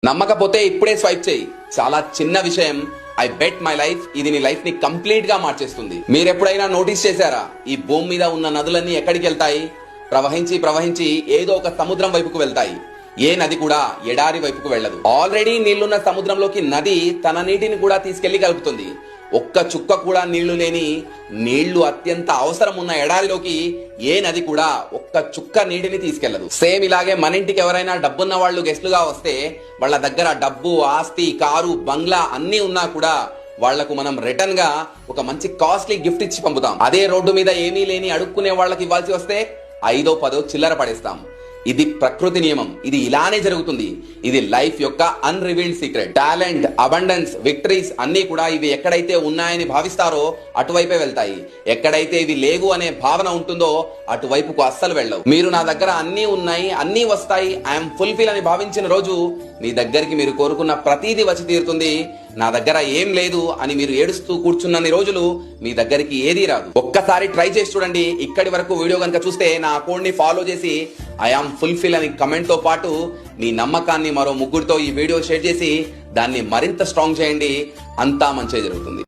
నమ్మకపోతే ఇప్పుడే స్వైప్ చేయి. చాలా చిన్న విషయం. ఐ బెట్ మై లైఫ్ ఇది నీ లైఫ్ ని కంప్లీట్ గా మార్చేస్తుంది. మీరు ఎప్పుడైనా నోటీస్ చేశారా, ఈ భూమి మీద ఉన్న నదులన్నీ ఎక్కడికి వెళ్తాయి? ప్రవహించి ప్రవహించి ఏదో ఒక సముద్రం వైపుకు వెళ్తాయి. ఏ నది కూడా ఎడారి వైపుకు వెళ్ళదు. ఆల్రెడీ నీళ్లున్న సముద్రంలోకి నది తన నీటిని కూడా తీసుకెళ్లి కలుపుతుంది. ఒక్క చుక్క కూడా నీళ్లు లేని, నీళ్లు అత్యంత అవసరం ఉన్న ఎడారిలోకి ఏ నది కూడా ఒక్క చుక్క నీటిని తీసుకెళ్లదు. సేమ్ ఇలాగే మన ఇంటికి ఎవరైనా డబ్బున్న వాళ్ళు గెస్ట్లుగా వస్తే వాళ్ళ దగ్గర డబ్బు, ఆస్తి, కారు, బంగ్లా అన్ని ఉన్నా కూడా వాళ్లకు మనం రిటర్న్ గా ఒక మంచి కాస్ట్లీ గిఫ్ట్ ఇచ్చి పంపుతాం. అదే రోడ్డు మీద ఏమీ లేని అడుక్కునే వాళ్ళకి ఇవ్వాల్సి వస్తే 5దో 10దో చిల్లర పడేస్తాం. ఇది ప్రకృతి నియమం. ఇది ఇలానే జరుగుతుంది. ఇది లైఫ్ యొక్క అన్రివీల్డ్ సీక్రెట్. టాలెంట్, అబండెన్స్, విక్టరీస్ అన్ని కూడా ఇవి ఎక్కడైతే ఉన్నాయని భావిస్తారో అటువైపే వెళ్తాయి. ఎక్కడైతే ఇవి లేవు అనే భావన ఉంటుందో అటువైపుకు అస్సలు వెళ్ళవు. మీరు నా దగ్గర అన్ని ఉన్నాయి, అన్ని వస్తాయి, ఐఎమ్ ఫుల్ఫిల్ అని భావించిన రోజు మీ దగ్గరికి మీరు కోరుకున్న ప్రతీది వచ్చి తీరుతుంది. నా దగ్గర ఏం లేదు అని మీరు ఏడుస్తూ కూర్చున్నన్ని రోజులు మీ దగ్గరికి ఏదీ రాదు. ఒక్కసారి ట్రై చేసి చూడండి. ఇక్కడి వరకు వీడియో కనుక చూస్తే నా అకౌంట్ ని ఫాలో చేసి ఐఆమ్ ఫుల్ఫిల్ అని కమెంట్ తో పాటు మీ నమ్మకాన్ని మరో 3 ఈ వీడియో షేర్ చేసి దాన్ని మరింత స్ట్రాంగ్ చేయండి. అంతా మంచిగా జరుగుతుంది.